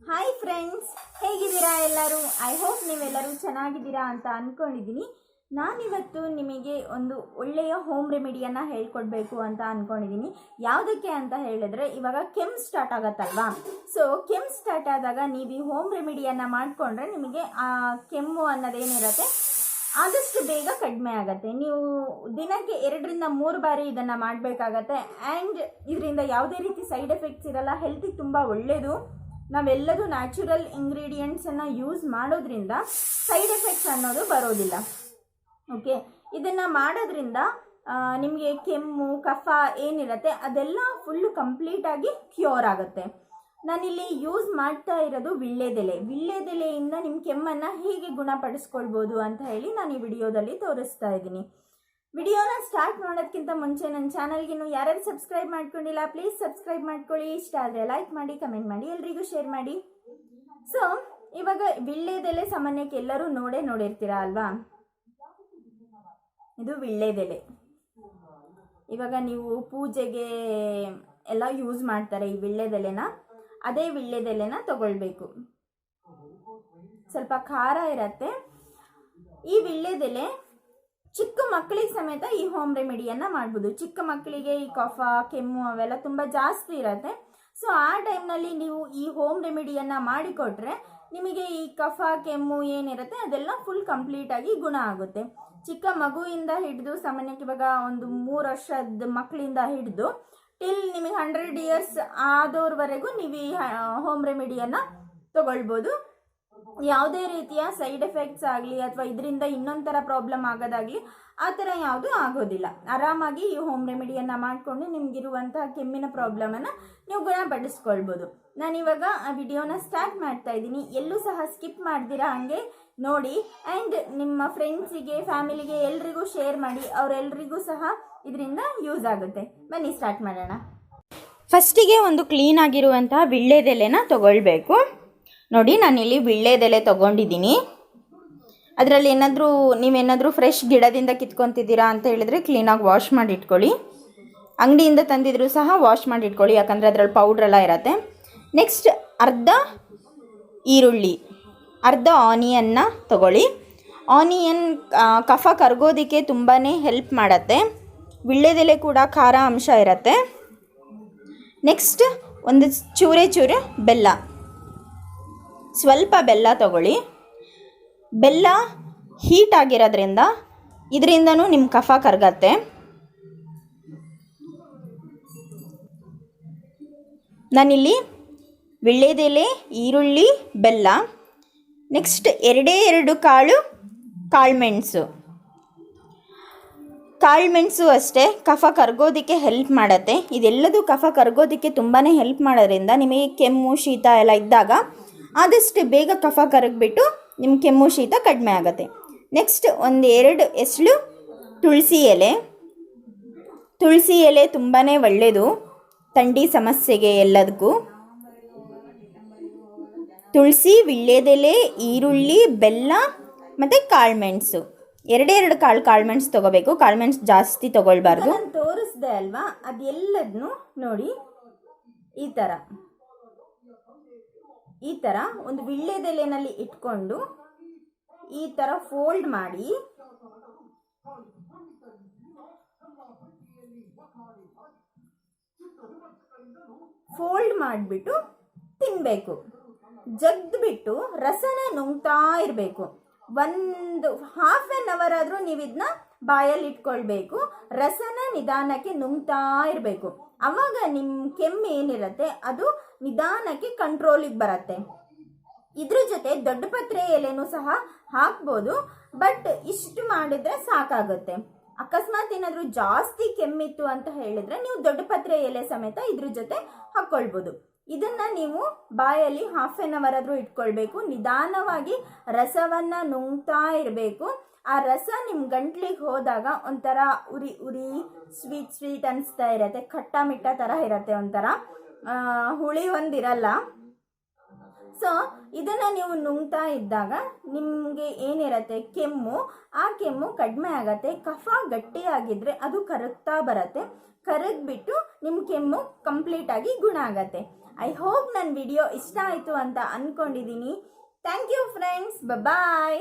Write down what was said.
Hi friends, ಹೇಗಿದ್ದೀರಾ ಎಲ್ಲರೂ? I hope ನೀವೆಲ್ಲರೂ ಚೆನ್ನಾಗಿದ್ದೀರಾ ಅಂತ ಅಂದ್ಕೊಂಡಿದ್ದೀನಿ. ನಾನಿವತ್ತು ನಿಮಗೆ ಒಂದು ಒಳ್ಳೆಯ ಹೋಮ್ ರೆಮಿಡಿಯನ್ನು ಹೇಳ್ಕೊಡ್ಬೇಕು ಅಂತ ಅಂದ್ಕೊಂಡಿದ್ದೀನಿ. ಯಾವುದಕ್ಕೆ ಅಂತ ಹೇಳಿದ್ರೆ, ಇವಾಗ ಕೆಮ್ಮು ಸ್ಟಾರ್ಟ್ ಆಗುತ್ತಲ್ವಾ, ಸೊ ಕೆಮ್ಮು ಸ್ಟಾರ್ಟ್ ಆದಾಗ ನೀವು ಈ ಹೋಮ್ ರೆಮಿಡಿಯನ್ನು ಮಾಡಿಕೊಂಡ್ರೆ ನಿಮಗೆ ಆ ಕೆಮ್ಮು ಅನ್ನೋದೇನಿರುತ್ತೆ ಆದಷ್ಟು ಬೇಗ ಕಡಿಮೆ ಆಗುತ್ತೆ. ನೀವು ದಿನಕ್ಕೆ 2-3 ಬಾರಿ ಇದನ್ನು ಮಾಡಬೇಕಾಗತ್ತೆ. ಆ್ಯಂಡ್ ಇದರಿಂದ ಯಾವುದೇ ರೀತಿ ಸೈಡ್ ಎಫೆಕ್ಟ್ಸ್ ಇರಲ್ಲ. ಹೆಲ್ತಿಗೆ ತುಂಬ ಒಳ್ಳೆಯದು. ನಾವೆಲ್ಲದೂ ನ್ಯಾಚುರಲ್ ಇಂಗ್ರೀಡಿಯೆಂಟ್ಸನ್ನು ಯೂಸ್ ಮಾಡೋದ್ರಿಂದ ಸೈಡ್ ಎಫೆಕ್ಟ್ಸ್ ಅನ್ನೋದು ಬರೋದಿಲ್ಲ. ಓಕೆ, ಇದನ್ನು ಮಾಡೋದ್ರಿಂದ ನಿಮಗೆ ಕೆಮ್ಮು ಕಫ ಏನಿರುತ್ತೆ ಅದೆಲ್ಲ ಫುಲ್ಲು ಕಂಪ್ಲೀಟಾಗಿ ಕ್ಯೂರ್ ಆಗುತ್ತೆ. ನಾನಿಲ್ಲಿ ಯೂಸ್ ಮಾಡ್ತಾ ಇರೋದು ವಿಳ್ಳೆದೆಲೆಯಿಂದ ನಿಮ್ಮ ಕೆಮ್ಮನ್ನು ಹೇಗೆ ಗುಣಪಡಿಸ್ಕೊಳ್ಬೋದು ಅಂತ ಹೇಳಿ ನಾನು ಈ ವಿಡಿಯೋದಲ್ಲಿ ತೋರಿಸ್ತಾ ಇದ್ದೀನಿ. ವಿಡಿಯೋನ ಸ್ಟಾರ್ಟ್ ಮಾಡೋದಕ್ಕಿಂತ ಮುಂಚೆ ನನ್ನ ಚಾನಲ್ಗೆ ಯಾರ್ಯಾರು ಸಬ್ಸ್ಕ್ರೈಬ್ ಮಾಡ್ಕೊಂಡಿಲ್ಲ ಪ್ಲೀಸ್ ಸಬ್ಸ್ಕ್ರೈಬ್ ಮಾಡ್ಕೊಳ್ಳಿ. ಇಷ್ಟ ಆದರೆ ಲೈಕ್ ಮಾಡಿ, ಕಮೆಂಟ್ ಮಾಡಿ, ಎಲ್ರಿಗೂ ಶೇರ್ ಮಾಡಿ. ಸೊ ಇವಾಗ ವಿಳ್ಳೆದೆಲೆ ಸಾಮಾನ್ಯಕ್ಕೆ ಎಲ್ಲರೂ ನೋಡಿರ್ತೀರಾ ಅಲ್ವಾ? ಇದು ವಿಳ್ಳೆದೆಲೆ. ಇವಾಗ ನೀವು ಪೂಜೆಗೆ ಎಲ್ಲ ಯೂಸ್ ಮಾಡ್ತಾರೆ ಈ ವಿಳ್ಳೆದೆಲೆನ. ಅದೇ ವಿಳ್ಳೆದೆಲೆನ ತಗೊಳ್ಬೇಕು. ಸ್ವಲ್ಪ ಖಾರ ಇರತ್ತೆ. ಈ ವಿಳ್ಳೆದೆಲೆ ಚಿಕ್ಕ ಮಕ್ಕಳಿಗೆ ಸಮೇತ ಈ ಹೋಮ್ ರೆಮಿಡಿಯನ್ನು ಮಾಡ್ಬೋದು. ಚಿಕ್ಕ ಮಕ್ಕಳಿಗೆ ಈ ಕಫ ಕೆಮ್ಮು ಅವೆಲ್ಲ ತುಂಬ ಜಾಸ್ತಿ ಇರುತ್ತೆ. ಸೊ ಆ ಟೈಮ್ನಲ್ಲಿ ನೀವು ಈ ಹೋಮ್ ರೆಮಿಡಿಯನ್ನು ಮಾಡಿಕೊಟ್ರೆ ನಿಮಗೆ ಈ ಕಫ ಕೆಮ್ಮು ಏನಿರುತ್ತೆ ಅದೆಲ್ಲ ಫುಲ್ ಕಂಪ್ಲೀಟಾಗಿ ಗುಣ ಆಗುತ್ತೆ. ಚಿಕ್ಕ ಮಗುವಿಂದ ಹಿಡಿದು ಸಾಮಾನ್ಯಕ್ಕೆ ಇವಾಗ ಒಂದು 3 ವರ್ಷದ ಮಕ್ಕಳಿಂದ ಹಿಡಿದು ಟಿಲ್ ನಿಮಗೆ 100 ಇಯರ್ಸ್ ಆದವ್ರವರೆಗೂ ನೀವು ಈ ಹೋಮ್ ರೆಮಿಡಿಯನ್ನು ತಗೊಳ್ಬೋದು. ಯಾವುದೇ ರೀತಿಯ ಸೈಡ್ ಎಫೆಕ್ಟ್ಸ್ ಆಗಲಿ ಅಥವಾ ಇದರಿಂದ ಇನ್ನೊಂಥರ ಪ್ರಾಬ್ಲಮ್ ಆಗೋದಾಗಲಿ ಆ ಥರ ಯಾವುದೂ ಆಗೋದಿಲ್ಲ. ಆರಾಮಾಗಿ ಈ ಹೋಮ್ ರೆಮಿಡಿಯನ್ನು ಮಾಡಿಕೊಂಡು ನಿಮಗಿರುವಂತಹ ಕೆಮ್ಮಿನ ಪ್ರಾಬ್ಲಮನ್ನು ನೀವು ಗುಣಪಡಿಸ್ಕೊಳ್ಬೋದು. ನಾನಿವಾಗ ಆ ವಿಡಿಯೋನ ಸ್ಟಾರ್ಟ್ ಮಾಡ್ತಾ ಇದ್ದೀನಿ. ಎಲ್ಲೂ ಸಹ ಸ್ಕಿಪ್ ಮಾಡ್ದಿರಾ ಹಾಗೆ ನೋಡಿ. ಆ್ಯಂಡ್ ನಿಮ್ಮ ಫ್ರೆಂಡ್ಸಿಗೆ ಫ್ಯಾಮಿಲಿಗೆ ಎಲ್ರಿಗೂ ಶೇರ್ ಮಾಡಿ. ಅವರೆಲ್ಲರಿಗೂ ಸಹ ಇದರಿಂದ ಯೂಸ್ ಆಗುತ್ತೆ. ಬನ್ನಿ ಸ್ಟಾರ್ಟ್ ಮಾಡೋಣ. ಫಸ್ಟಿಗೆ ಒಂದು ಕ್ಲೀನ್ ಆಗಿರುವಂತಹ ವಿಳ್ಳೆದೆಲೆನ ತಗೊಳ್ಬೇಕು. ನೋಡಿ, ನಾನಿಲ್ಲಿ ವಿಳ್ಳೆದೆಲೆ ತೊಗೊಂಡಿದ್ದೀನಿ. ಅದರಲ್ಲಿ ನೀವೇನಾದರೂ ಫ್ರೆಶ್ ಗಿಡದಿಂದ ಕಿತ್ಕೊತಿದ್ದೀರಾ ಅಂತ ಹೇಳಿದ್ರೆ ಕ್ಲೀನಾಗಿ ವಾಶ್ ಮಾಡಿ ಇಟ್ಕೊಳ್ಳಿ. ಅಂಗಡಿಯಿಂದ ತಂದಿದ್ರೂ ಸಹ ವಾಶ್ ಮಾಡಿ ಇಟ್ಕೊಳ್ಳಿ, ಯಾಕಂದರೆ ಅದರಲ್ಲಿ ಪೌಡ್ರೆಲ್ಲ ಇರುತ್ತೆ. ನೆಕ್ಸ್ಟ್ ಅರ್ಧ ಈರುಳ್ಳಿ, ಅರ್ಧ ಆನಿಯನ್ನ ತಗೊಳ್ಳಿ. ಆನಿಯನ್ ಕಫ ಕರಗೋದಕ್ಕೆ ತುಂಬಾ ಹೆಲ್ಪ್ ಮಾಡುತ್ತೆ. ವಿಳ್ಳೆದೆಲೆ ಕೂಡ ಖಾರ ಅಂಶ ಇರುತ್ತೆ. ನೆಕ್ಸ್ಟ್ ಒಂದು ಚೂರೆ ಬೆಲ್ಲ, ಸ್ವಲ್ಪ ಬೆಲ್ಲ ತಗೊಳ್ಳಿ. ಬೆಲ್ಲ ಹೀಟ್ ಆಗಿರೋದ್ರಿಂದ ಇದರಿಂದನೂ ನಿಮ್ಮ ಕಫ ಕರಗತ್ತೆ. ನಾನಿಲ್ಲಿ ವಿಳ್ಳೆದೆಲೆ, ಈರುಳ್ಳಿ, ಬೆಲ್ಲ, ನೆಕ್ಸ್ಟ್ 2 ಕಾಳುಮೆಣಸು ಅಷ್ಟೇ ಕಫ ಕರಗೋದಕ್ಕೆ ಹೆಲ್ಪ್ ಮಾಡುತ್ತೆ. ಇದೆಲ್ಲದೂ ಕಫ ಕರಗೋದಕ್ಕೆ ತುಂಬಾ ಹೆಲ್ಪ್ ಮಾಡೋದ್ರಿಂದ ನಿಮಗೆ ಕೆಮ್ಮು ಶೀತ ಎಲ್ಲ ಇದ್ದಾಗ ಆದಷ್ಟು ಬೇಗ ಕಫ ಕರಗಿಬಿಟ್ಟು ನಿಮ್ಮ ಕೆಮ್ಮು ಶೀತ ಕಡಿಮೆ ಆಗುತ್ತೆ. ನೆಕ್ಸ್ಟ್ 1-2 ಎಸಳು ತುಳಸಿ ಎಲೆ ತುಂಬಾ ಒಳ್ಳೆಯದು ಥಂಡಿ ಸಮಸ್ಯೆಗೆ ಎಲ್ಲದಕ್ಕೂ. ತುಳಸಿ, ವಿಳ್ಳೆದೆಲೆ, ಈರುಳ್ಳಿ, ಬೆಲ್ಲ ಮತ್ತು ಕಾಳುಮೆಣಸು, 2 ಕಾಳುಮೆಣಸು ತೊಗೋಬೇಕು. ಕಾಳುಮೆಣಸು ಜಾಸ್ತಿ ತೊಗೊಳ್ಬಾರ್ದು. ನಾನು ತೋರಿಸ್ದೆ ಅಲ್ವಾ, ಅದೆಲ್ಲದನ್ನು ನೋಡಿ ಈ ಥರ ಒಂದು ವಿಳ್ಳೆದೆಲೆನಲ್ಲಿ ಇಟ್ಕೊಂಡು ಈ ಥರ ಫೋಲ್ಡ್ ಮಾಡಿಬಿಟ್ಟು ತಿನ್ನಬೇಕು. ಜಗ್ದ್ಬಿಟ್ಟು ರಸನ ನುಂಗ್ತಾ ಇರಬೇಕು. ಒಂದು ½ ಅವರ್ ಆದರೂ ನೀವು ಇದನ್ನ ಬಾಯಲ್ಲಿ ಇಟ್ಕೊಳ್ಬೇಕು. ರಸನ ನಿಧಾನಕ್ಕೆ ನುಂಗ್ತಾ ಇರಬೇಕು. ಆವಾಗ ನಿಮ್ಮ ಕೆಮ್ಮು ಏನಿರುತ್ತೆ ಅದು ನಿಧಾನಕ್ಕೆ ಕಂಟ್ರೋಲಿಗೆ ಬರುತ್ತೆ. ಇದ್ರ ಜೊತೆ ದೊಡ್ಡ ಪತ್ರೆ ಎಲೆನೂ ಸಹ ಹಾಕ್ಬೋದು, ಬಟ್ ಇಷ್ಟು ಮಾಡಿದ್ರೆ ಸಾಕಾಗುತ್ತೆ. ಅಕಸ್ಮಾತ್ ಏನಾದರೂ ಜಾಸ್ತಿ ಕೆಮ್ಮಿತ್ತು ಅಂತ ಹೇಳಿದ್ರೆ ನೀವು ದೊಡ್ಡ ಪತ್ರೆ ಎಲೆ ಸಮೇತ ಇದ್ರ ಜೊತೆ ಹಾಕ್ಕೊಳ್ಬೋದು. ಇದನ್ನು ನೀವು ಬಾಯಲ್ಲಿ ½ ಅವರ್ ಆದರೂ ಇಟ್ಕೊಳ್ಬೇಕು. ನಿಧಾನವಾಗಿ ರಸವನ್ನು ನುಂಗ್ತಾ ಇರಬೇಕು. ಆ ರಸ ನಿಮ್ಮ ಗಂಟ್ಲಿಗೆ ಹೋದಾಗ ಒಂಥರ ಉರಿ ಸ್ವೀಟ್ ಅನಿಸ್ತಾ ಇರತ್ತೆ. ಖಟ್ಟ ಮಿಟ್ಟ ಥರ ಇರತ್ತೆ, ಒಂಥರ ಹುಳಿ ಒಂದಿರಲ್ಲ. ಸೊ ಇದನ್ನು ನೀವು ನುಂಗ್ತಾ ಇದ್ದಾಗ ನಿಮಗೆ ಏನಿರುತ್ತೆ ಕೆಮ್ಮು, ಆ ಕೆಮ್ಮು ಕಡಿಮೆ ಆಗತ್ತೆ. ಕಫ ಗಟ್ಟಿಯಾಗಿದ್ದರೆ ಅದು ಕರಗ್ತಾ ಬರುತ್ತೆ. ಕರಗಿಬಿಟ್ಟು ನಿಮ್ಮ ಕೆಮ್ಮು ಕಂಪ್ಲೀಟಾಗಿ ಗುಣ ಆಗತ್ತೆ. ಐ ಹೋಪ್ ನನ್ನ ವಿಡಿಯೋ ಇಷ್ಟ ಆಯಿತು ಅಂತ ಅಂದ್ಕೊಂಡಿದ್ದೀನಿ. Thank you friends, bye.